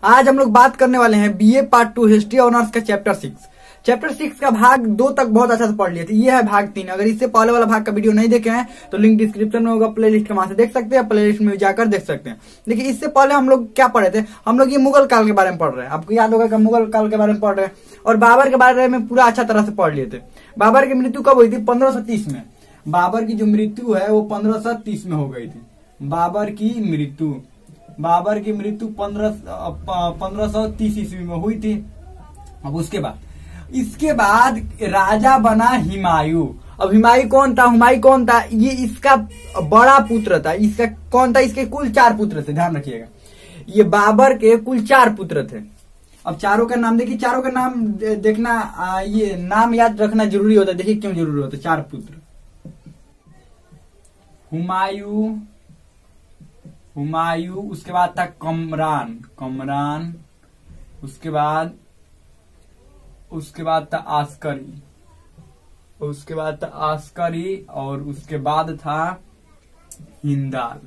आज हम लोग बात करने वाले हैं बीए पार्ट 2 हिस्ट्री ऑनर्स का चैप्टर 6। चैप्टर 6 का भाग 2 तक बहुत अच्छा से पढ़ लिए थे। ये है भाग 3। अगर इससे पहले वाला भाग का वीडियो नहीं देखे हैं तो लिंक डिस्क्रिप्शन में होगा, प्लेलिस्ट वहां से देख सकते हैं, प्लेलिस्ट में जाकर देख सकते हैं। देखिए इससे पहले हम लोग क्या पढ़े थे, हम लोग ये मुगल काल के बारे में पढ़ रहे हैं। आपको याद होगा कि मुगल काल के बारे में पढ़ रहे हैं और बाबर के बारे में पूरा अच्छा तरह से पढ़ लिए थे। बाबर की मृत्यु कब हुई थी? 1530 में। बाबर की जो मृत्यु है वो 1530 में हो गई थी। बाबर की मृत्यु 1530 ईस्वी में हुई थी। अब इसके बाद राजा बना हुमायूं। अब हुमायूं कौन था? ये इसका बड़ा पुत्र था। इसका कौन था? इसके कुल 4 पुत्र थे, ध्यान रखिएगा। ये बाबर के कुल 4 पुत्र थे। अब चारों का नाम देखिए, चारों का नाम देखना, ये नाम याद रखना जरूरी होता है। देखिए क्यों जरूरी होता है। 4 पुत्र, हुमायूं, उसके बाद था कमरान, उसके बाद था आस्करी, और उसके बाद था हिंदाल।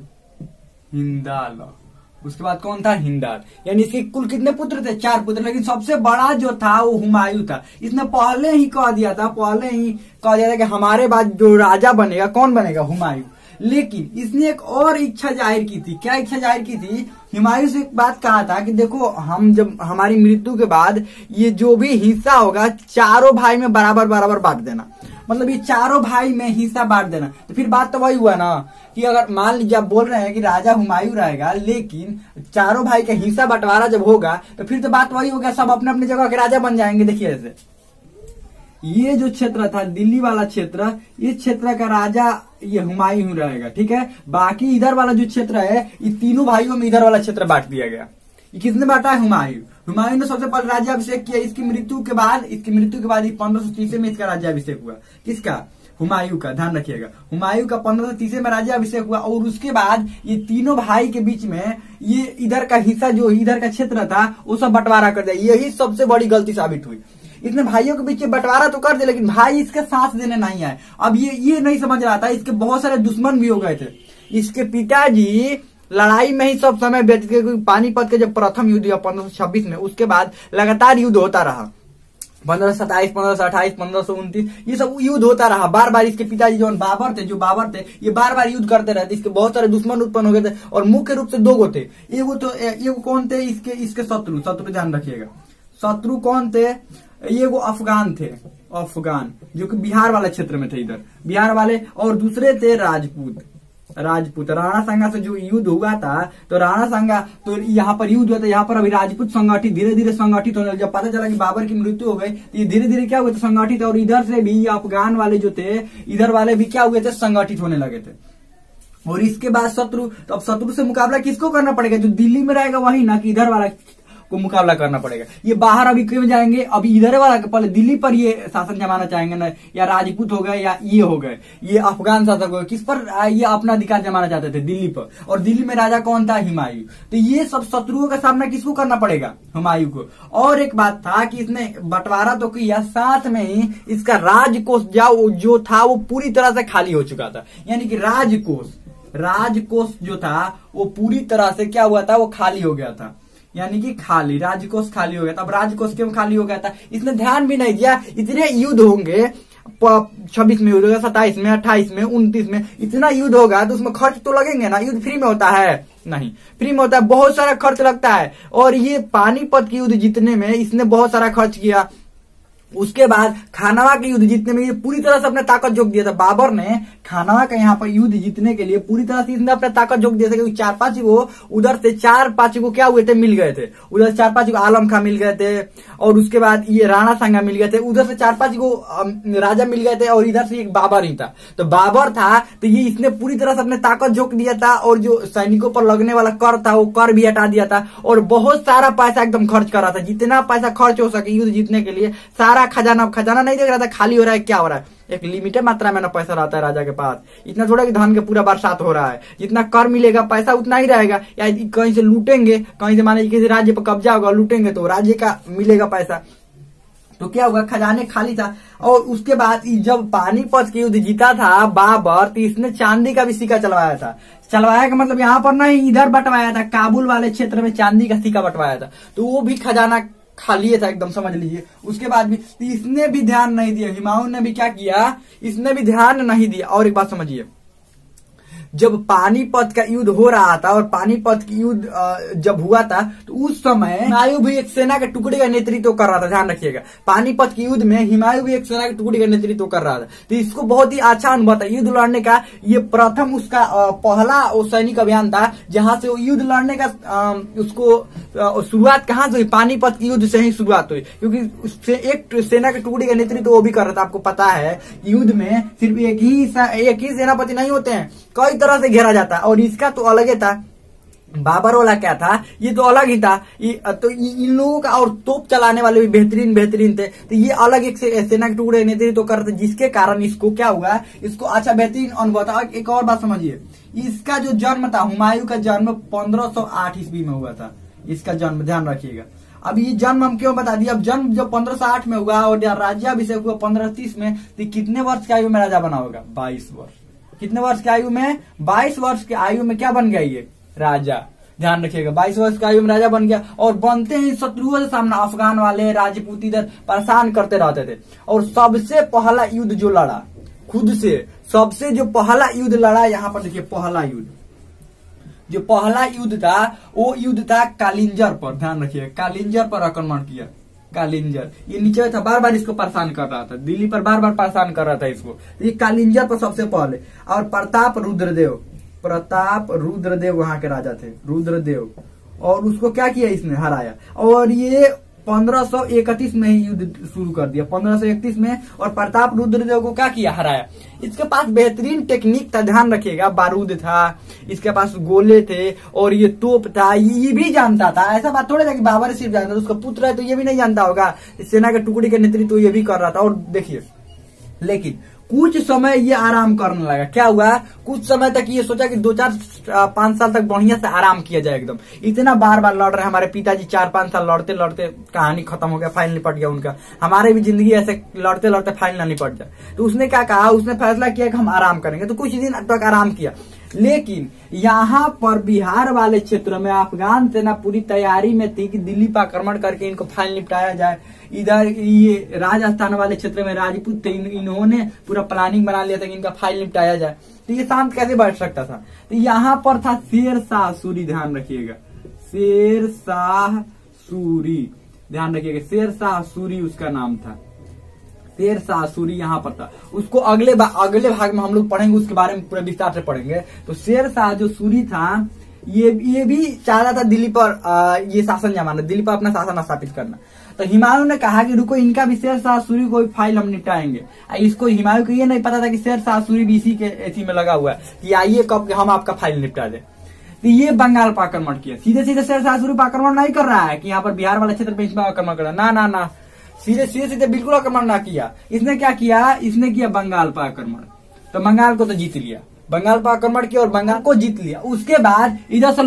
उसके बाद कौन था? हिंदाल। यानी इसके कुल कितने पुत्र थे? 4 पुत्र। लेकिन सबसे बड़ा जो था वो हुमायूं था। इसने पहले ही कह दिया था कि हमारे बाद जो राजा बनेगा, कौन बनेगा? हुमायूं। लेकिन इसने एक और इच्छा जाहिर की थी। क्या इच्छा जाहिर की थी? हुमायूं से एक बात कहा था कि देखो, हम जब हमारी मृत्यु के बाद ये जो भी हिस्सा होगा चारों भाई में बराबर बांट देना। मतलब ये चारों भाई में हिस्सा बांट देना। तो फिर बात तो वही हुआ ना कि अगर मान लीजिए आप बोल रहे हैं कि राजा हुमायूं रहेगा, लेकिन चारों भाई का हिस्सा बंटवारा जब होगा तो फिर तो बात वही होगा, सब अपने अपने जगह के राजा बन जाएंगे। देखिए ऐसे ये जो क्षेत्र था, दिल्ली वाला क्षेत्र, इस क्षेत्र का राजा ये हुमायूं रहेगा, ठीक है। बाकी इधर वाला जो क्षेत्र है, ये तीनों भाइयों में इधर वाला क्षेत्र बांट दिया गया। ये किसने बांटा है? हुमायूं ने सबसे पहले राज्याभिषेक किया। इसकी मृत्यु के बाद 1530 में इसका राज्याभिषेक हुआ। किसका? हुमायूं का। ध्यान रखिएगा, हुमायूं का 1530 में राज्याभिषेक हुआ। और उसके बाद ये तीनों भाई के बीच में ये इधर का हिस्सा, जो इधर का क्षेत्र था, वो सब बंटवारा कर दिया। यही सबसे बड़ी गलती साबित हुई। इसने भाइयों के बीच बंटवारा तो कर दिया, लेकिन भाई इसके साथ देने नहीं आए। अब ये नहीं समझ रहा था, इसके बहुत सारे दुश्मन भी हो गए थे। इसके पिताजी लड़ाई में ही सब समय व्यतीत किए। पानीपत के जब प्रथम युद्ध हुआ 1526 में, उसके बाद लगातार युद्ध होता रहा। 1527, 1528, 1529 ये सब युद्ध होता रहा। बार बार इसके पिताजी जो बाबर थे, ये बार बार युद्ध करते रहते। इसके बहुत सारे दुश्मन उत्पन्न हो गए थे और मुख्य रूप से 2 गो थे। एगो कौन थे? इसके शत्रु ध्यान रखिएगा। शत्रु कौन थे? ये वो अफगान थे, जो कि बिहार वाले क्षेत्र में थे, इधर बिहार वाले। और दूसरे थे राजपूत। राणा सांगा से जो युद्ध हुआ था, तो राणा सांगा तो यहाँ पर युद्ध हुआ था। यहाँ पर अभी राजपूत संगठित, धीरे धीरे संगठित होने लगे। जब पता चला कि बाबर की मृत्यु हो गई तो ये धीरे धीरे क्या हुए थे? संगठित। और इधर से भी अफगान वाले जो थे, इधर वाले भी क्या हुए थे? संगठित होने लगे थे। और इसके बाद शत्रु, तो अब शत्रु से मुकाबला किसको करना पड़ेगा? जो दिल्ली में रहेगा वही ना, कि इधर वाला को मुकाबला करना पड़ेगा। ये बाहर अभी क्यों जाएंगे? अभी इधर वाला पहले दिल्ली पर ये शासन जमाना चाहेंगे ना, या राजपूत हो गए या ये हो गए, ये अफगान शासक हो गए। किस पर ये अपना अधिकार जमाना चाहते थे? दिल्ली पर। और दिल्ली में राजा कौन था? हुमायूं। तो ये सब शत्रुओं का सामना किसको करना पड़ेगा? हुमायूं को। और एक बात था कि इसने बंटवारा तो किया, साथ में ही इसका राजकोष जो था वो पूरी तरह से खाली हो चुका था। यानी कि राजकोष जो था वो पूरी तरह से क्या हुआ था? वो खाली हो गया था। यानी कि राजकोष खाली हो गया था। अब राजकोष क्यों खाली हो गया था? इसने ध्यान भी नहीं दिया। इतने युद्ध होंगे, 26 में युद्ध होगा, 27 में, 28 में, 29 में, इतना युद्ध होगा तो उसमें खर्च तो लगेंगे ना। युद्ध फ्री में होता है? नहीं, फ्री में होता है, बहुत सारा खर्च लगता है। और ये पानीपत की युद्ध जीतने में इसने बहुत सारा खर्च किया। उसके बाद खानवा के युद्ध जीतने में ये पूरी तरह से अपना ताकत झोंक दिया था। बाबर ने खानवा का यहाँ पर युद्ध जीतने के लिए पूरी तरह से इसने अपना ताकत झोंक दिया था। क्योंकि 4-5 को उधर से 4-5 को क्या हुए थे? मिल गए थे। उधर 4-5 को आलम खां मिल गए थे, और उसके बाद ये राणा सांगा मिल गए थे। उधर से 4-5 को राजा मिल गए थे, और इधर से एक बाबर ही था। तो बाबर था तो ये इसने पूरी तरह से अपने ताकत झोंक दिया था। और जो सैनिकों पर लगने वाला कर था वो कर भी हटा दिया था। और बहुत सारा पैसा एकदम खर्च कर रहा था। जितना पैसा खर्च हो सके युद्ध जीतने के लिए, सारा खजाना नहीं देख रहा था खाली हो रहा है। क्या हो रहा है? एक लिमिटेड मात्रा में ना पैसा रहता है राजा के पास। इतना थोड़ा कि धन के पूरा बरसात हो रहा है। जितना कर मिलेगा पैसा उतना ही रहेगा। या कहीं से लूटेंगे, कहीं से मान लीजिए किसी राज्य पर कब्जा होगा, लूटेंगे तो राज्य का मिलेगा पैसा। तो क्या हुआ, खजाने खाली था। और उसके बाद जब पानीपत के युद्ध जीता था बाबर, तो इसने चांदी का भी सिक्का चलवाया था। चलवाया का मतलब यहाँ पर नहीं, इधर बंटवाया था, काबुल वाले क्षेत्र में चांदी का सिक्का बंटवाया था, तो वो भी खजाना खाली था एकदम, समझ लीजिए। उसके बाद भी तो इसने भी ध्यान नहीं दिया, हुमायूं ने भी क्या किया, इसने भी ध्यान नहीं दिया। और एक बात समझिए, जब पानीपत का युद्ध हो रहा था और पानीपत की युद्ध जब हुआ था, तो उस समय हुमायूं भी एक सेना के टुकड़े का नेतृत्व कर रहा था। ध्यान रखिएगा, पानीपत के युद्ध में हुमायूं भी एक सेना के टुकड़े का नेतृत्व कर रहा था। तो इसको बहुत ही अच्छा अनुभव था युद्ध लड़ने का। ये प्रथम उसका पहला सैनिक अभियान था जहां से वो युद्ध लड़ने का उसको शुरुआत कहां से हुई, पानीपत के युद्ध से ही शुरुआत हुई, क्योंकि उससे एक सेना के टुकड़े का नेतृत्व वो भी कर रहा था। आपको पता है युद्ध में सिर्फ एक ही सेनापति नहीं होते हैं, कई तरह से घेरा जाता है। और इसका तो अलग ही था, बाबर वाला क्या था, ये तो अलग ही था। तो इन लोगों का, और तोप चलाने वाले भी बेहतरीन थे। तो ये अलग एक सेना के टुकड़े नेतृत्व करते, जिसके कारण इसको क्या हुआ, इसको अच्छा बेहतरीन अनुभव था। एक और बात समझिए, इसका जो जन्म था, हुमायूं का जन्म 1508 ईस्वी में हुआ था। इसका जन्म ध्यान रखिएगा। अब ये जन्म हम क्यों बता दिए, अब जन्म जब 1508 में हुआ और राज्याभिषेक हुआ 1530 में, तो कितने वर्ष की आयु में राजा बना होगा, 22 वर्ष। कितने वर्ष की आयु में, 22 वर्ष की आयु में क्या बन गया ये राजा। ध्यान रखिएगा, 22 वर्ष की आयु में राजा बन गया। और बनते ही शत्रुओं से सामना, अफगान वाले राजपूत इधर परेशान करते रहते थे। और सबसे पहला युद्ध जो लड़ा, खुद से सबसे जो पहला युद्ध लड़ा, यहाँ पर देखिए पहला युद्ध, जो पहला युद्ध था वो युद्ध था कालिंजर पर। ध्यान रखिएगा, कालिंजर पर आक्रमण किया। कालिंजर ये नीचे था, बार बार इसको परेशान कर रहा था, दिल्ली पर बार बार परेशान कर रहा था इसको। ये कालिंजर पर सबसे पहले। और प्रताप रुद्रदेव वहां के राजा थे, रुद्रदेव। और उसको क्या किया, इसने हराया। और ये 1531 में ही युद्ध शुरू कर दिया, 1531 में। और प्रताप रुद्रदेव को क्या किया, हराया। इसके पास बेहतरीन टेक्निक था, ध्यान रखिएगा, बारूद था, इसके पास गोले थे, और ये तोप था, ये भी जानता था। ऐसा बात थोड़ा था कि बाबर सिर्फ जानता था, उसका पुत्र है तो ये भी नहीं जानता होगा। सेना के टुकड़ी के नेतृत्व ये भी कर रहा था। और देखिए, लेकिन कुछ समय ये आराम करने लगा। क्या हुआ, कुछ समय तक ये सोचा कि 2-4-5 साल तक बढ़िया से आराम किया जाए एकदम। इतना बार बार लड़ रहे, हमारे पिताजी 4-5 साल लड़ते लड़ते कहानी खत्म हो गया, फाइल निपट गया उनका। हमारे भी जिंदगी ऐसे लड़ते लड़ते फाइल ना निपट जाए। तो उसने क्या कहा, उसने फैसला किया कि हम आराम करेंगे। तो कुछ दिन तक आराम किया। लेकिन यहाँ पर बिहार वाले क्षेत्र में अफगान सेना पूरी तैयारी में थी कि दिल्ली पर आक्रमण करके इनको फाइल निपटाया जाए। इधर ये राजस्थान वाले क्षेत्र में राजपूत थे, इन्होंने पूरा प्लानिंग बना लिया था कि इनका फाइल निपटाया जाए। तो ये शांत कैसे बैठ सकता था। तो यहाँ पर था शेर शाह सूरी, ध्यान रखिएगा, शेर शाह सूरी, ध्यान रखिएगा, शेर शाह सूरी उसका नाम था, शेर शाह सूरी यहाँ पर था। उसको अगले भाग में हम लोग पढ़ेंगे, उसके बारे में पूरा विस्तार से पढ़ेंगे। तो शेर शाह जो सूरी था, ये भी चाहता था दिल्ली पर ये शासन जमाना, दिल्ली पर अपना शासन स्थापित करना। तो हुमायूं ने कहा कि रुको, इनका भी शेर शाह सूरी को फाइल हम निपटाएंगे। इसको हुमायूं को ये नहीं पता था कि शेर शाह सूरी भी इसी के एथी में लगा हुआ है कि आइए कब हम आपका फाइल निपटा दे। तो ये बंगाल पर आक्रमण किया। सीधे सीधे शेर शाह सूरी पर आक्रमण नहीं कर रहा है कि यहाँ पर बिहार वाला क्षेत्र पे इसमें आक्रमण कर रहा है, ना, सीधे बिल्कुल आक्रमण ना किया। इसने क्या किया, इसने किया बंगाल पर आक्रमण। तो बंगाल को तो जीत लिया, बंगाल पर आक्रमण किया और बंगाल को जीत लिया। उसके बाद इधर से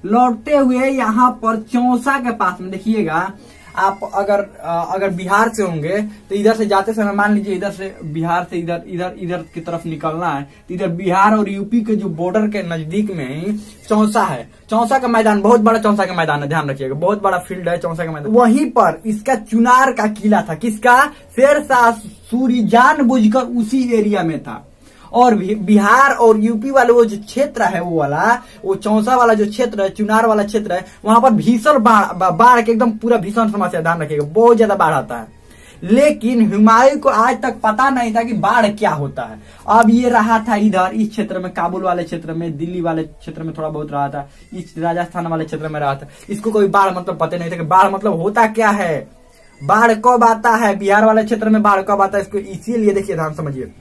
लौटते हुए यहाँ पर चौसा के पास में, देखिएगा आप अगर बिहार से होंगे तो इधर से जाते समय, मान लीजिए इधर से बिहार से इधर की तरफ निकलना है, तो इधर बिहार और यूपी के जो बॉर्डर के नजदीक में ही चौसा है। चौसा का मैदान बहुत बड़ा, चौसा का मैदान है, ध्यान रखिएगा, बहुत बड़ा फील्ड है चौसा का मैदान। वहीं पर इसका चुनार का किला था, किसका, शेर शाह सूरी जानबूझकर उसी एरिया में था। और बिहार और यूपी वाले वो जो क्षेत्र है, वो चौसा वाला जो क्षेत्र है, चुनार वाला क्षेत्र है, वहां पर भीषण बाढ़ के एकदम पूरा भीषण समस्या, ध्यान रखिएगा, बहुत ज्यादा बाढ़ आता है। लेकिन हुमायूं को आज तक पता नहीं था कि बाढ़ क्या होता है। अब ये रहा था इधर इस क्षेत्र में, काबुल वाले क्षेत्र में, दिल्ली वाले क्षेत्र में थोड़ा बहुत रहा था, इस राजस्थान वाले क्षेत्र में रहा था। इसको कोई बाढ़ मतलब पता नहीं था कि बाढ़ मतलब होता क्या है, बाढ़ कब आता है, बिहार वाले क्षेत्र में बाढ़ कब आता है। इसको इसीलिए देखिए, ध्यान समझिए,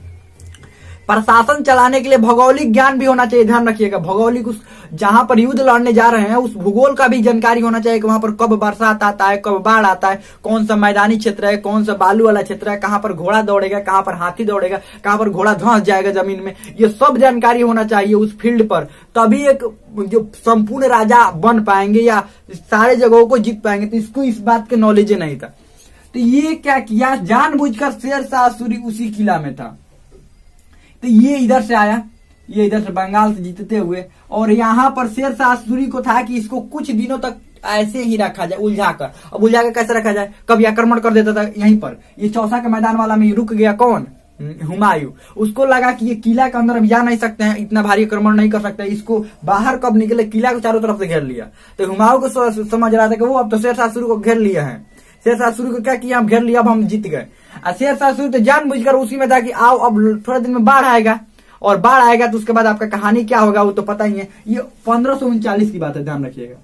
प्रशासन चलाने के लिए भौगोलिक ज्ञान भी होना चाहिए। ध्यान रखिएगा, भौगोलिक, उस जहां पर युद्ध लड़ने जा रहे हैं उस भूगोल का भी जानकारी होना चाहिए कि वहां पर कब बरसात आता है, कब बाढ़ आता है, कौन सा मैदानी क्षेत्र है, कौन सा बालू वाला क्षेत्र है, कहां पर घोड़ा दौड़ेगा, कहां पर हाथी दौड़ेगा, कहां पर घोड़ा धंस जाएगा जमीन में। ये सब जानकारी होना चाहिए उस फील्ड पर, तभी एक जो संपूर्ण राजा बन पाएंगे या सारे जगहों को जीत पाएंगे। तो इसको इस बात के नॉलेज नहीं था। तो ये क्या किया, जानबूझकर शेरशाह सूरी उसी किला में था। तो ये इधर से आया, ये इधर से बंगाल से जीतते हुए, और यहाँ पर शेरशाह सूरी को था कि इसको कुछ दिनों तक ऐसे ही रखा जाए उलझाकर। अब उलझाकर कैसे रखा जाए, कभी आक्रमण कर देता था यहीं पर, ये चौसा के मैदान वाला में रुक गया कौन, हुमायूं। उसको लगा कि ये किला के अंदर अब जा नहीं सकते हैं, इतना भारी आक्रमण नहीं कर सकते, इसको बाहर कब निकले, किला को चारों तरफ से घेर लिया। तो हुमायूं को समझ रहा था कि वो अब तो शेरशाह सूरी को घेर लिया है, शेरशाह सूरी को क्या किया, हम घेर लिया, अब हम जीत गए। और शेरशाह सूरी तो जानबूझकर उसी में था कि आओ अब थोड़े दिन में बाढ़ आएगा, और बाढ़ आएगा तो उसके बाद आपका कहानी क्या होगा वो तो पता ही है। ये 1539 की बात है, ध्यान रखिएगा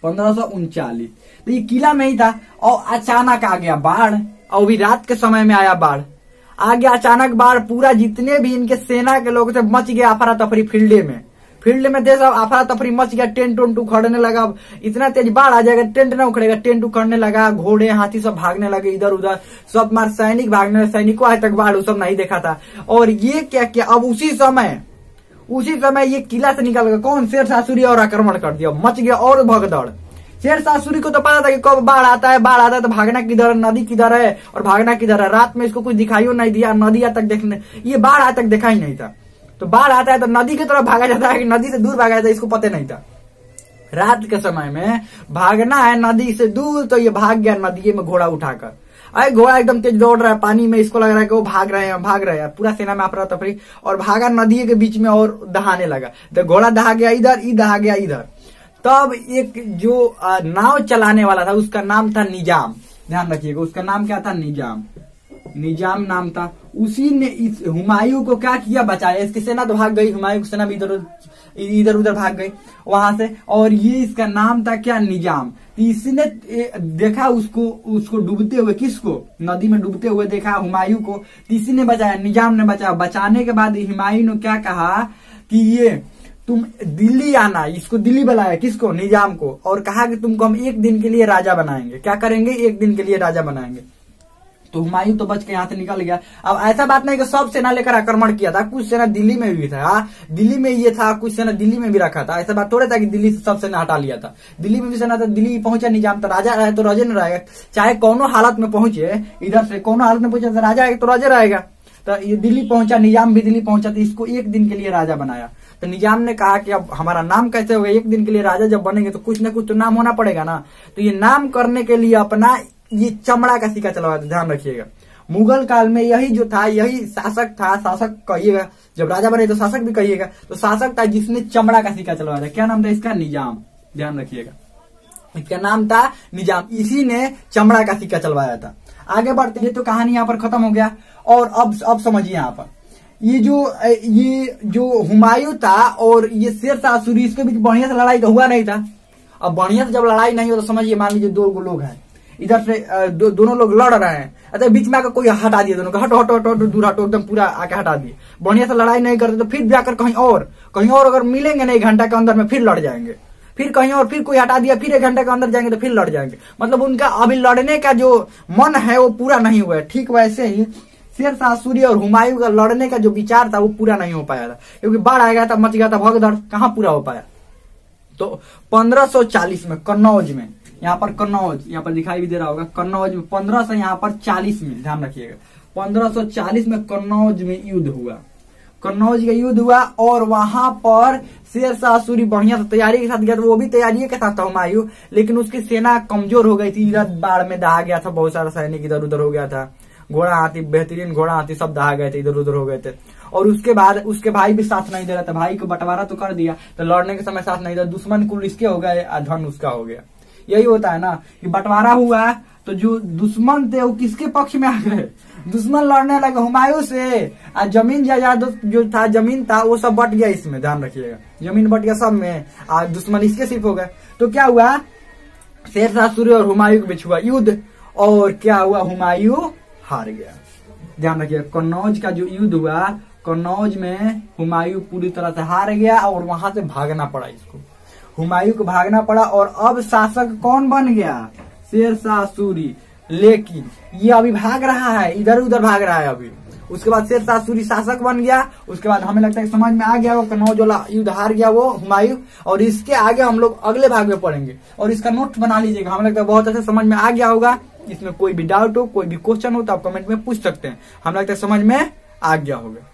1539। तो ये किला में ही था और अचानक आ गया बाढ़, और भी रात के समय में आया बाढ़, आ गया अचानक बाढ़। पूरा जितने भी इनके सेना के लोग थे मच गया अफरा तफरी, फील्ड में देश अफरा तफरी मच गया, टेंट उंट उखड़ने लगा। इतना तेज बाढ़ आ जाएगा टेंट ना उखड़ेगा, टेंट उखड़ने लगा, घोड़े हाथी सब भागने लगे इधर उधर, सब मार सैनिक भागने, सैनिकों आज तक बाढ़ सब नहीं देखा था। और ये क्या किया, अब उसी समय ये किला से निकल गया कौन, शेरशाह सूरी, और आक्रमण कर दिया, मच गया और भगदड़। शेरशाह सूरी को तो पता था कि कब बाढ़ आता है तो भागना किधर, नदी किधर है और भागना किधर है। रात में इसको कुछ दिखाई नहीं दिया, नदी तक देखने, ये बाढ़ आज तक देखा ही नहीं था। तो बाढ़ आता है तो नदी की तरफ भागा जाता है कि नदी से दूर भागा जाता है, इसको पता नहीं था। रात के समय में भागना है नदी से दूर, तो ये भाग गया नदी में घोड़ा उठाकर। अरे घोड़ा एकदम तेज दौड़ रहा है पानी में, इसको लग रहा है कि वो भाग रहे हैं, पूरा सेना में अफरा तफरी, और भागा नदी के बीच में और दहाने लगा। तो घोड़ा दहा गया इधर, दहा गया इधर। तब एक जो नाव चलाने वाला था उसका नाम था निजाम, ध्यान रखिएगा उसका नाम क्या था, निजाम नाम था। उसी ने इस हुमायूं को क्या किया, बचाया। इसकी सेना तो भाग गई, हुमायूं की सेना भी इधर उधर भाग गई वहां से, और ये इसका नाम था क्या, निजाम। इसने देखा उसको डूबते हुए, किसको, नदी में डूबते हुए देखा हुमायूं को, इसी ने बचाया, निजाम ने बचाया। बचाने के बाद हुमायूं ने क्या कहा कि ये तुम दिल्ली आना, इसको दिल्ली बुलाया, किसको, निजाम को, और कहा कि तुमको हम 1 दिन के लिए राजा बनाएंगे। क्या करेंगे, 1 दिन के लिए राजा बनाएंगे। तो हुमायूं तो बच के यहाँ से निकल गया। अब ऐसा बात नहीं कि सब सेना लेकर आक्रमण किया था, कुछ सेना दिल्ली में भी था, दिल्ली में ये था, कुछ सेना दिल्ली में भी रखा था। ऐसा बात थोड़ा था कि दिल्ली से सब सेना हटा लिया था, दिल्ली में भी सेना था, दिल्ली पहुंचा निजाम, तो राजा रहे तो राजे न रहेगा, चाहे कोनो हालत में पहुंचे, इधर से कोनो हालत में पहुंचे तो राजा आएगा तो राजा रहेगा। तो ये दिल्ली पहुंचा, निजाम भी दिल्ली पहुंचा, तो इसको 1 दिन के लिए राजा बनाया। तो निजाम ने कहा कि अब हमारा नाम कैसे होगा, 1 दिन के लिए राजा जब बनेंगे तो कुछ न कुछ तो नाम होना पड़ेगा ना। तो ये नाम करने के लिए अपना ये चमड़ा का सिक्का चलवाया, ध्यान रखिएगा। मुगल काल में यही जो था, यही शासक था, शासक कहिएगा, जब राजा बने तो शासक भी कहिएगा, तो शासक था जिसने चमड़ा का सिक्का चलवाया था। क्या नाम था इसका, निजाम, ध्यान रखिएगा इसका नाम था निजाम, इसी ने चमड़ा का सिक्का चलवाया था। आगे बढ़ते हैं तो कहानी यहाँ पर खत्म हो गया। और अब समझिए यहाँ पर ये जो हुमायूं था और ये शेरशाह सूरी, इसके बीच बढ़िया से लड़ाई तो हुआ नहीं था। अब बढ़िया से जब लड़ाई नहीं हो तो समझिए, मान लीजिए 2 लोग हैं, इधर से दोनों लोग लड़ रहे हैं, अच्छा बीच में आकर कोई हटा दिया दोनों को, हटो दूर हटो, एकदम पूरा आके हटा दिए, बढ़िया से लड़ाई नहीं करते तो फिर जाकर कहीं और अगर मिलेंगे नहीं 1 घंटा के अंदर में, फिर लड़ जाएंगे, फिर कहीं और, फिर कोई हटा दिया, फिर 1 घंटे के अंदर जाएंगे तो फिर लड़ जाएंगे। मतलब उनका अभी लड़ने का जो मन है वो पूरा नहीं हुआ है। ठीक वैसे ही शेरशाह सूरी और हुमायूं का लड़ने का जो विचार था वो पूरा नहीं हो पाया था, क्योंकि बाढ़ आ गया था, मच गया था भगदड़, कहाँ पूरा हो पाया। तो 1540 में कन्नौज में, यहाँ पर कन्नौज, यहाँ पर दिखाई भी दे रहा होगा, कन्नौज में 1500 यहाँ पर 40 में, ध्यान रखिएगा 1540 में कन्नौज में युद्ध हुआ, कन्नौज का युद्ध हुआ। और वहां पर शेरशाह सूरी बढ़िया से तैयारी के साथ गया था, वो भी तैयारी के साथ था हुमायूं, लेकिन उसकी सेना कमजोर हो गई थी, इधर बाढ़ में दहा गया था, बहुत सारा सैनिक इधर उधर हो गया था, घोड़ा हाथी, बेहतरीन घोड़ा हाथी सब दहा गए थे, इधर उधर हो गए थे। और उसके बाद उसके भाई भी साथ नहीं दे रहा था, भाई को बंटवारा तो कर दिया, तो लड़ने के समय साथ नहीं था, दुश्मन कुल इसके हो गए, धन उसका हो गया। यही होता है ना कि बंटवारा हुआ तो जो दुश्मन थे वो किसके पक्ष में आ गए, दुश्मन लड़ने लगे हुमायूं से, और जमीन जायदाद जो था, जमीन था वो सब बट गया इसमें, ध्यान रखिएगा जमीन बट गया सब में, और दुश्मन इसके सिर्फ हो गए। तो क्या हुआ, शेरशाह सूरी और हुमायूं के बीच हुआ युद्ध, और क्या हुआ, हुमायूं हार गया। ध्यान रखिए कन्नौज का जो युद्ध हुआ, कन्नौज में हुमायूं पूरी तरह से हार गया और वहां से भागना पड़ा इसको, हुमायूं को भागना पड़ा। और अब शासक कौन बन गया, शेरशाह सूरी। लेकिन ये अभी भाग रहा है, इधर उधर भाग रहा है अभी। उसके बाद शेरशाह सूरी शासक बन गया। उसके बाद हमें लगता है समझ में आ गया वो कन्नौज वाला युद्ध हार गया वो हुमायूं। और इसके आगे हम लोग अगले भाग में पढ़ेंगे, और इसका नोट बना लीजिएगा, हमें लगता है बहुत अच्छे समझ में आ गया होगा। इसमें कोई भी डाउट हो, कोई भी क्वेश्चन हो तो आप कमेंट में पूछ सकते हैं। हम लगता है समझ में आ गया होगा।